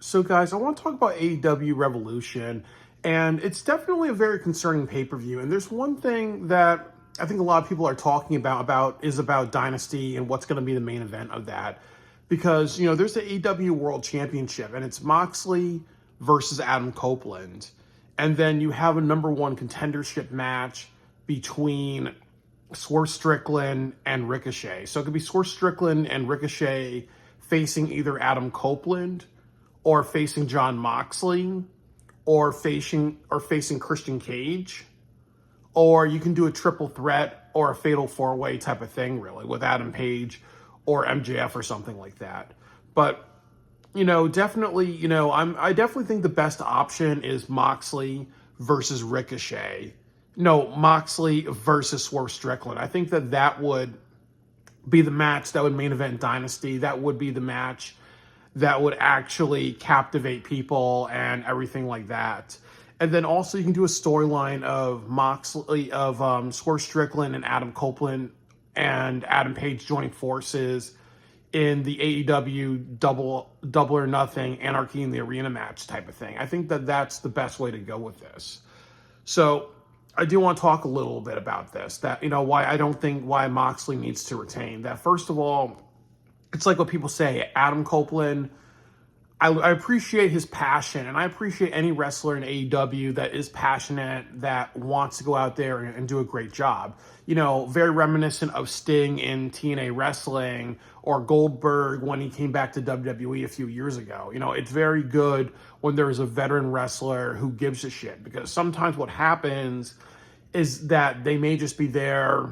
So, guys, I want to talk about AEW Revolution, and it's definitely a very concerning pay-per-view. And there's one thing that I think a lot of people are talking about Dynasty and what's going to be the main event of that, because there's the AEW World Championship, and it's Moxley versus Adam Copeland, and then you have a number one contendership match between Swerve Strickland and Ricochet. So it could be Swerve Strickland and Ricochet facing either Adam Copeland or facing John Moxley, or facing Christian Cage, or you can do a triple threat or a fatal four-way type of thing, really, with Adam Page or MJF or something like that. But definitely, I definitely think the best option is Moxley versus Ricochet. No, Moxley versus Swerve Strickland. I think that would be the match that would main event Dynasty. That would be the match that would actually captivate people and everything like that. And then also you can do a storyline of Swerve Strickland and Adam Copeland and Adam Page joining forces in the AEW double or nothing Anarchy in the Arena match type of thing. I think that's the best way to go with this. So I do want to talk a little bit about this, that, why Moxley needs to retain. That, first of all, it's like what people say, Adam Copeland, I appreciate his passion, and I appreciate any wrestler in AEW that is passionate, that wants to go out there and do a great job. Very reminiscent of Sting in TNA Wrestling, or Goldberg when he came back to WWE a few years ago. It's very good when there's a veteran wrestler who gives a shit, because sometimes what happens is that they may just be there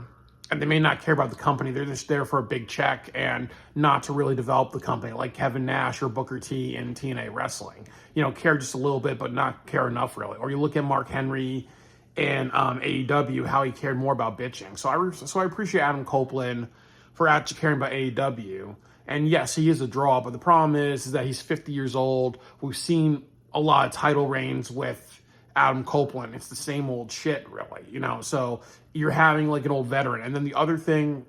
and they may not care about the company. They're just there for a big check and not to really develop the company, like Kevin Nash or Booker T in TNA Wrestling. Care just a little bit, but not care enough, really. Or you look at Mark Henry in AEW, how he cared more about bitching. So I appreciate Adam Copeland for actually caring about AEW. And yes, he is a draw, but the problem is that he's 50 years old. We've seen a lot of title reigns with Adam Copeland. It's the same old shit, really, so you're having like an old veteran. And then the other thing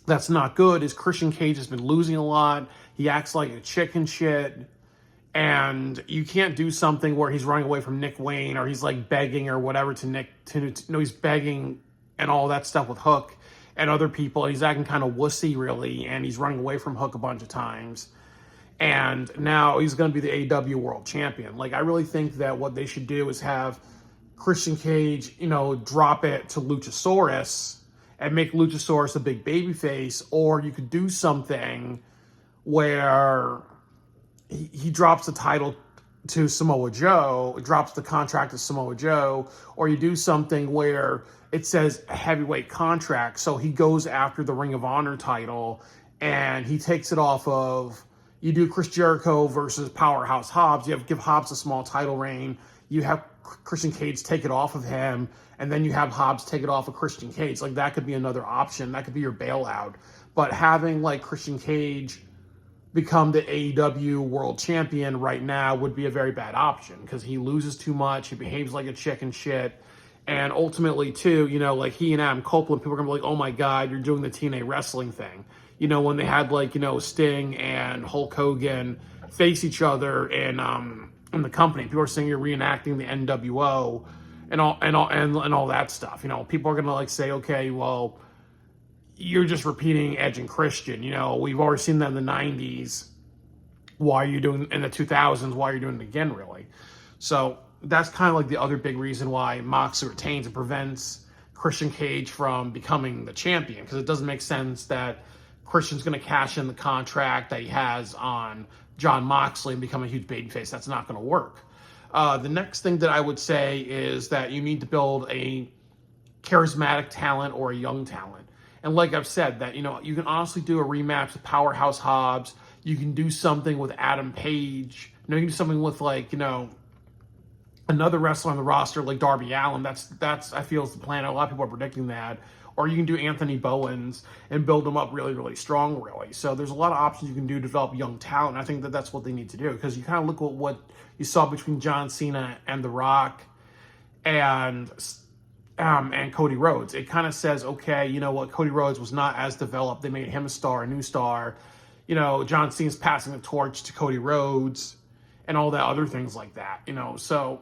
that's not good is Christian Cage has been losing a lot. He acts like a chicken shit, and you can't do something where he's running away from Nick Wayne, or he's like begging or whatever he's begging and all that stuff with Hook and other people. He's acting kind of wussy, really, and he's running away from Hook a bunch of times. And now he's going to be the AEW World Champion. Like, I really think that what they should do is have Christian Cage, drop it to Luchasaurus and make Luchasaurus a big babyface. Or you could do something where he drops the title to Samoa Joe, drops the contract to Samoa Joe, or you do something where it says a heavyweight contract. So he goes after the Ring of Honor title and he takes it off of... You do Chris Jericho versus Powerhouse Hobbs. You have give Hobbs a small title reign. You have Christian Cage take it off of him, and then you have Hobbs take it off of Christian Cage. Like, that could be another option. That could be your bailout. But having like Christian Cage become the AEW World Champion right now would be a very bad option, because he loses too much. He behaves like a chicken shit. And ultimately, too, like he and Adam Copeland, people are going to be like, oh my God, you're doing the TNA Wrestling thing. When they had Sting and Hulk Hogan face each other in the company, people are saying you're reenacting the NWO and all that stuff. People are gonna say, okay, well, you're just repeating Edge and Christian. We've already seen that in the '90s. Why are you doing in the 2000s? Why are you doing it again, really? So that's kind of like the other big reason why Moxley retains and prevents Christian Cage from becoming the champion, because it doesn't make sense that Christian's going to cash in the contract that he has on John Moxley and become a huge babyface. That's not going to work. The next thing that I would say is that you need to build a charismatic talent or a young talent. And like I've said, that, you can honestly do a rematch with Powerhouse Hobbs. You can do something with Adam Page. You can do something with another wrestler on the roster like Darby Allin. That's I feel is the plan. A lot of people are predicting that. Or you can do Anthony Bowens and build them up really, really strong, really. So there's a lot of options you can do to develop young talent. And I think that's what they need to do, because you kind of look at what you saw between John Cena and The Rock and Cody Rhodes. It kind of says, okay, Cody Rhodes was not as developed. They made him a star, a new star. John Cena's passing the torch to Cody Rhodes. and all that other things like that, So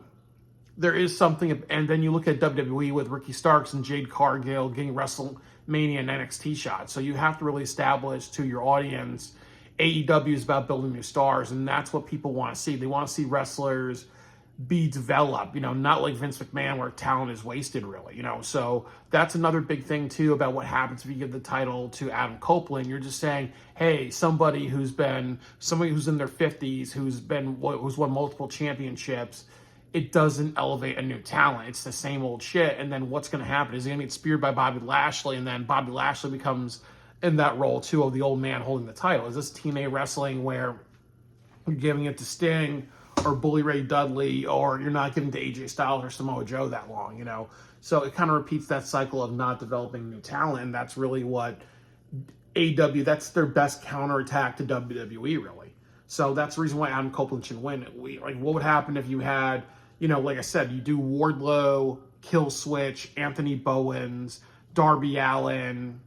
there is something, and then you look at WWE with Ricky Starks and Jade Cargill getting WrestleMania and NXT shots. So you have to really establish to your audience, AEW is about building new stars, and that's what people want to see. They want to see wrestlers be developed, not like Vince McMahon where talent is wasted, really, So that's another big thing too about what happens if you give the title to Adam Copeland. You're just saying, hey, somebody who's in their 50s, who's won multiple championships, it doesn't elevate a new talent. It's the same old shit. And then what's going to happen is he's going to get speared by Bobby Lashley, and then Bobby Lashley becomes in that role too of the old man holding the title. Is this TNA wrestling where you're giving it to Sting or Bully Ray Dudley, or you're not giving to AJ Styles or Samoa Joe that long, So it kind of repeats that cycle of not developing new talent, and that's really what AEW, that's their best counterattack to WWE, really. So that's the reason why Adam Copeland should win. What would happen if you had, like I said, you do Wardlow, Kill Switch, Anthony Bowens, Darby Allin,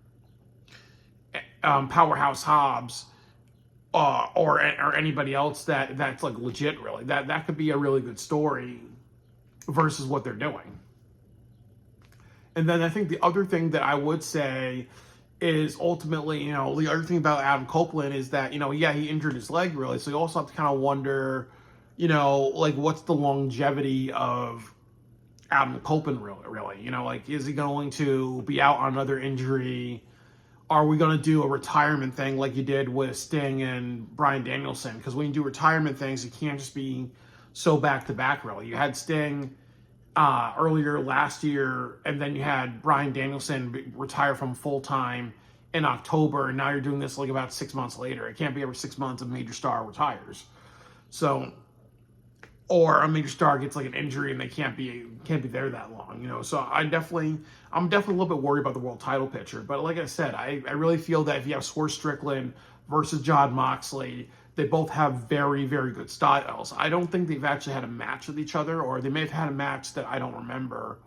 Powerhouse Hobbs, or anybody else that's like legit, really. That could be a really good story versus what they're doing. And then I think the other thing that I would say is ultimately, the other thing about Adam Copeland is that, he injured his leg, really. So you also have to kind of wonder, what's the longevity of Adam Copeland, really? Is he going to be out on another injury? Are we going to do a retirement thing like you did with Sting and Bryan Danielson? Because when you do retirement things, you can't just be so back-to-back, really. You had Sting earlier last year, and then you had Bryan Danielson retire from full-time in October, and now you're doing this about 6 months later. It can't be every 6 months a major star retires. So, or a major star gets an injury and they can't be there that long, So I'm definitely a little bit worried about the world title picture. But like I said, I really feel that if you have Swerve Strickland versus Jon Moxley, they both have very, very good styles. I don't think they've actually had a match with each other, or they may have had a match that I don't remember.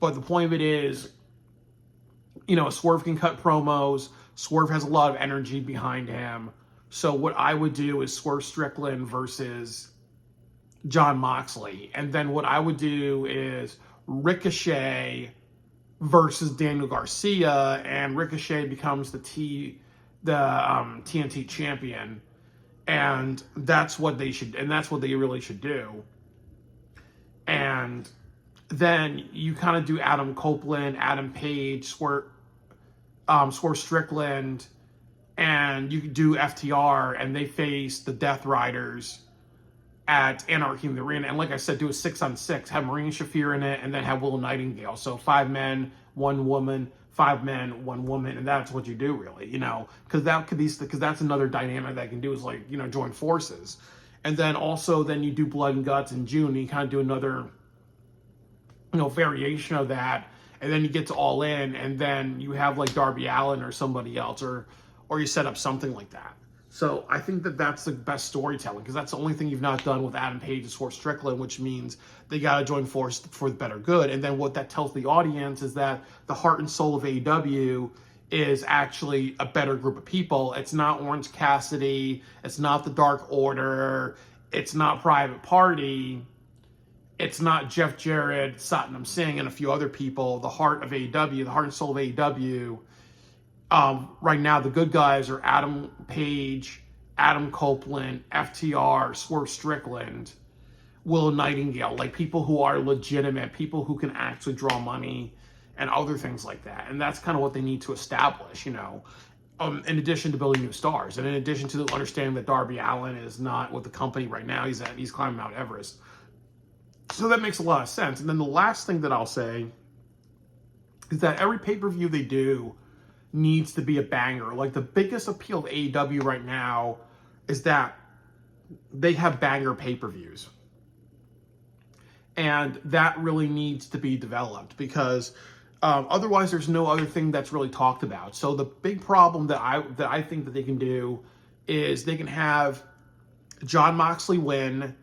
But the point of it is, Swerve can cut promos. Swerve has a lot of energy behind him. So what I would do is Swerve Strickland versus Jon Moxley. And then what I would do is Ricochet versus Daniel Garcia, and Ricochet becomes the TNT champion. And that's what they really should do. And then you kind of do Adam Copeland, Adam Page, Swerve Strickland, and you could do FTR, and they face the Death Riders at Anarchy in the Arena. And like I said, do a 6-on-6, have Marina Shafir in it, and then have Willow Nightingale. So 5 men, 1 woman, 5 men, 1 woman, and that's what you do, really, because that's another dynamic that I can do is join forces. And then also then you do Blood and Guts in June, and you kind of do another variation of that, and then you get to All In, and then you have Darby Allin or somebody else, or you set up something like that. So I think that's the best storytelling, because that's the only thing you've not done with Adam Page and Swerve Strickland, which means they got to join force for the better good. And then what that tells the audience is that the heart and soul of AEW is actually a better group of people. It's not Orange Cassidy. It's not the Dark Order. It's not Private Party. It's not Jeff Jarrett, Satnam Singh, and a few other people. The heart of AEW, the heart and soul of AEW, right now, the good guys are Adam Page, Adam Copeland, FTR, Swerve Strickland, Willow Nightingale, people who are legitimate, people who can actually draw money and other things like that. And that's kind of what they need to establish, in addition to building new stars, and in addition to understanding that Darby Allin is not with the company right now. He's climbing Mount Everest. So that makes a lot of sense. And then the last thing that I'll say is that every pay-per-view they do needs to be a banger. The biggest appeal of AEW right now is that they have banger pay-per-views. And that really needs to be developed, because otherwise there's no other thing that's really talked about. So the big problem that I think that they can do is they can have Jon Moxley win.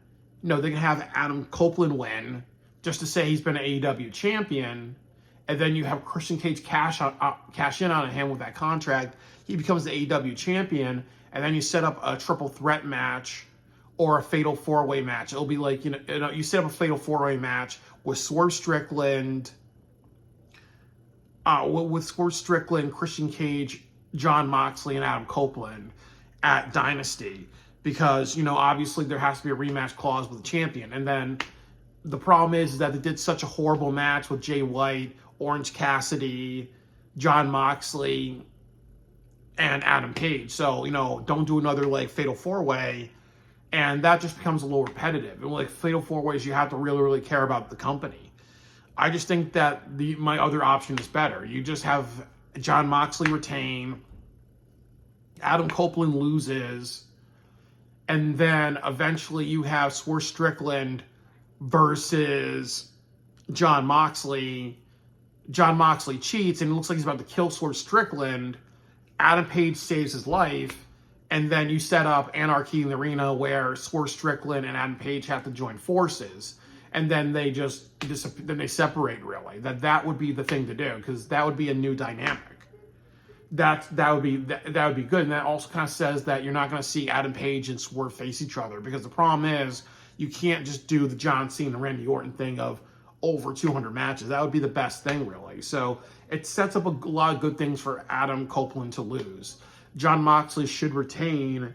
They can have Adam Copeland win just to say he's been an AEW champion. And then you have Christian Cage cash in on him with that contract. He becomes the AEW champion. And then you set up a triple threat match or a fatal 4-way match. It'll be like, you set up a fatal 4-way match with Swerve Strickland, Christian Cage, John Moxley, and Adam Copeland at Dynasty. Because, obviously there has to be a rematch clause with the champion. And then the problem is that they did such a horrible match with Jay White, Orange Cassidy, John Moxley, and Adam Page. So, don't do another like fatal 4-way. And that just becomes a little repetitive. And like fatal 4-ways, you have to really, really care about the company. I just think that my other option is better. You just have John Moxley retain, Adam Copeland loses, and then eventually you have Swerve Strickland versus John Moxley. John Moxley cheats, and it looks like he's about to kill Swerve Strickland. Adam Page saves his life, and then you set up Anarchy in the Arena where Swerve Strickland and Adam Page have to join forces, and then they separate. Really, that would be the thing to do, because that would be a new dynamic. That would be good, and that also kind of says that you're not going to see Adam Page and Swerve face each other, because the problem is you can't just do the John Cena Randy Orton thing of over 200 matches. That would be the best thing, really. So it sets up a lot of good things for Adam Copeland to lose. John Moxley should retain.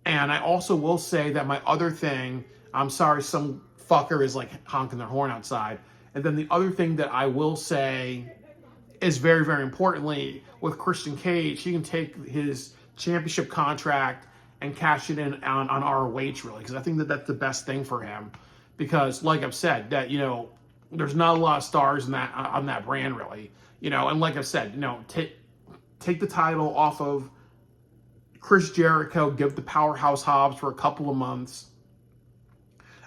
And I also will say that my other thing, I'm sorry, some fucker is like honking their horn outside. And then the other thing that I will say is very, very importantly, with Christian Cage, he can take his championship contract and cash it in on ROH, really, because I think that that's the best thing for him. Because, like I've said, that there's not a lot of stars in that on that brand, really. And like I've said, take the title off of Chris Jericho, give the Powerhouse Hobbs for a couple of months,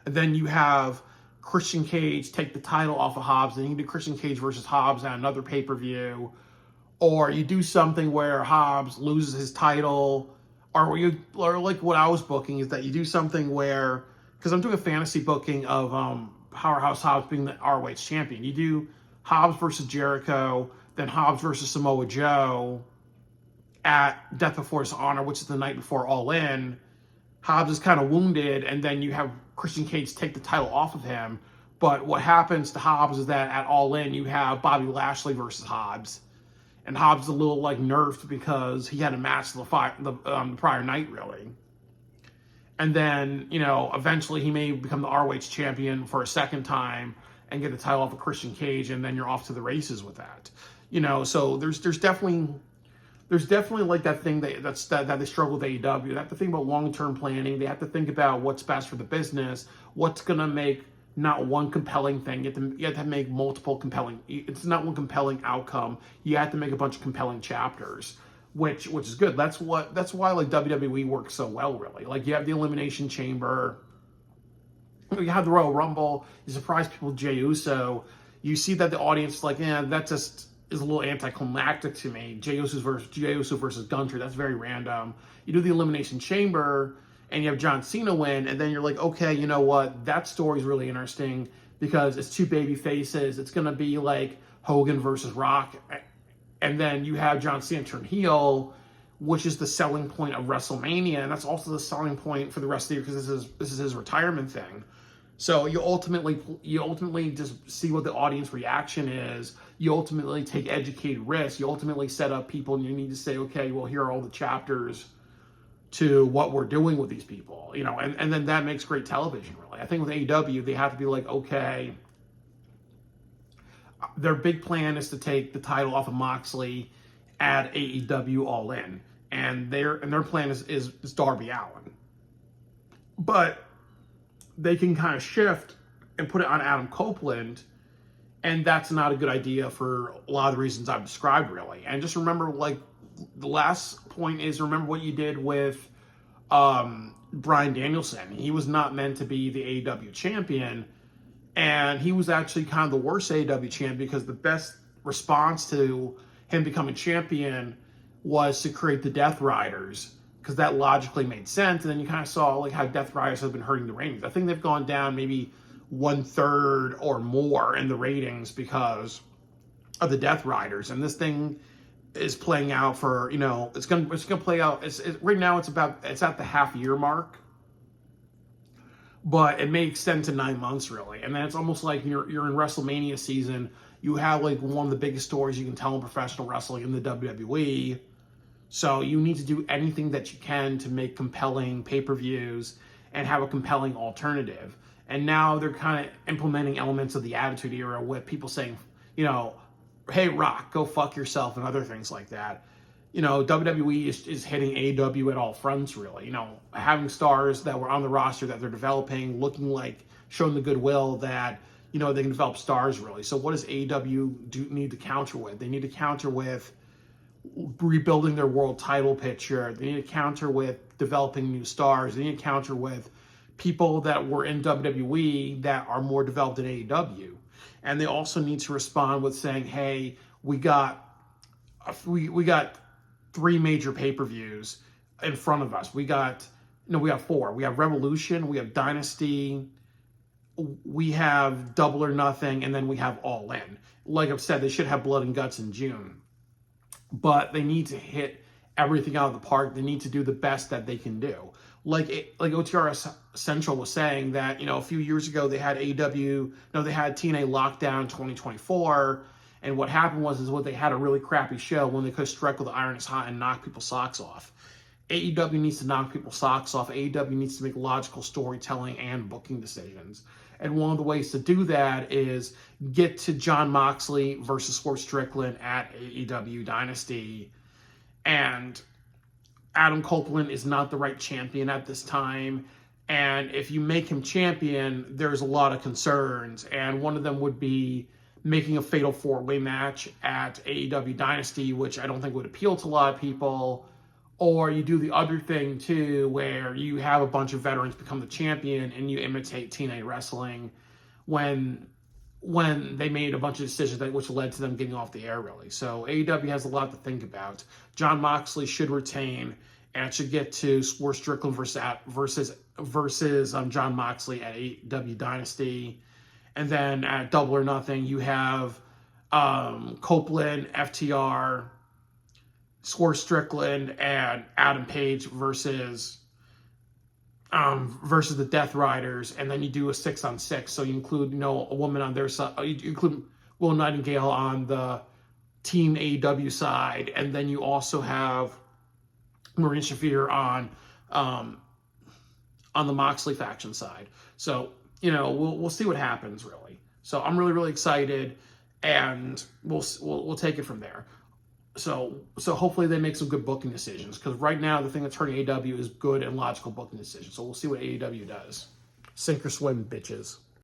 and then you have Christian Cage take the title off of Hobbs, and you can do Christian Cage versus Hobbs at another pay-per-view, or you do something where Hobbs loses his title, or like what I was booking is that you do something where, because I'm doing a fantasy booking of Powerhouse Hobbs being the ROH champion. You do Hobbs versus Jericho, then Hobbs versus Samoa Joe at Death Before Dishonor, which is the night before All In. Hobbs is kind of wounded, and then you have Christian Cage take the title off of him. But what happens to Hobbs is that at All In, you have Bobby Lashley versus Hobbs. And Hobbs is a little like nerfed because he had a match the prior night, really. And then, eventually he may become the ROH champion for a second time and get the title off of Christian Cage, and then you're off to the races with that. So there's definitely like that thing that they struggle with AEW. They have to think about long-term planning. They have to think about what's best for the business, what's going to make not one compelling thing. You have to make multiple compelling. It's not one compelling outcome. You have to make a bunch of compelling chapters. Which is good. That's why like WWE works so well, really. Like you have the Elimination Chamber, you have the Royal Rumble. You surprise people with Jey Uso. You see that the audience is like, that just is a little anticlimactic to me. Jey Uso versus Gunter. That's very random. You do the Elimination Chamber, and you have John Cena win, and then you're like, okay, you know what? That story's really interesting because it's two baby faces. It's gonna be like Hogan versus Rock. And then you have John Cena turn heel, which is the selling point of WrestleMania, and that's also the selling point for the rest of the year because this is his retirement thing. So you ultimately just see what the audience reaction is. You ultimately take educated risks. You ultimately set up people, and you need to say, okay, well, here are all the chapters to what we're doing with these people, and then that makes great television, really. I think with AEW, they have to be like, okay, their big plan is to take the title off of Moxley at AEW All In, and their plan is Darby Allin. But they can kind of shift and put it on Adam Copeland, and that's not a good idea for a lot of the reasons I've described, really. And just remember, like, the last point is remember what you did with Bryan Danielson. He was not meant to be the AEW champion. And he was actually kind of the worst AEW champion because the best response to him becoming champion was to create the Death Riders, because that logically made sense. And then you kind of saw like how Death Riders have been hurting the ratings. I think they've gone down maybe 1/3 or more in the ratings because of the Death Riders. And this thing is playing out for, it's gonna play out. Right now it's at the half-year mark. but it may extend to 9 months really. And then it's almost like you're in WrestleMania season. You have like one of the biggest stories you can tell in professional wrestling in the WWE. So you need to do anything that you can to make compelling pay-per-views and have a compelling alternative. And now they're kind of implementing elements of the Attitude Era with people saying, hey, Rock, go fuck yourself and other things like that. WWE is hitting AEW at all fronts, really. Having stars that were on the roster that they're developing, looking like, showing the goodwill that, they can develop stars, really. So what does AEW need to counter with? They need to counter with rebuilding their world title picture. They need to counter with developing new stars. They need to counter with people that were in WWE that are more developed in AEW. And they also need to respond with saying, hey, we got 3 major pay-per-views in front of us. We got 4. We have Revolution, we have Dynasty, we have Double or Nothing, and then we have All In. Like I've said, they should have Blood and Guts in June. But they need to hit everything out of the park. They need to do the best that they can do. Like OTR Central was saying that, a few years ago they had AEW, they had TNA Lockdown 2024, and what happened was they had a really crappy show when they could strike with the iron is hot and knock people's socks off. AEW needs to knock people's socks off. AEW needs to make logical storytelling and booking decisions. And one of the ways to do that is get to Jon Moxley versus Strickland at AEW Dynasty. And Adam Copeland is not the right champion at this time. And if you make him champion, there's a lot of concerns. And one of them would be making a fatal 4-way match at AEW Dynasty, which I don't think would appeal to a lot of people. Or you do the other thing, too, where you have a bunch of veterans become the champion and you imitate TNA wrestling when they made a bunch of decisions which led to them getting off the air, really. So AEW has a lot to think about. Jon Moxley should retain, and it should get to Swerve Strickland versus Jon Moxley at AEW Dynasty. And then at Double or Nothing, you have Copeland, FTR, Swerve Strickland, and Adam Page versus the Death Riders, and then you do a 6-on-6. So you include, a woman on their side. You include Will Nightingale on the Team AEW side, and then you also have Marina Shafir on the Moxley faction side. So we'll see what happens, really. So I'm really, really excited, and we'll take it from there. So hopefully they make some good booking decisions, because right now the thing that's hurting AEW is good and logical booking decisions. So we'll see what AEW does. Sink or swim, bitches.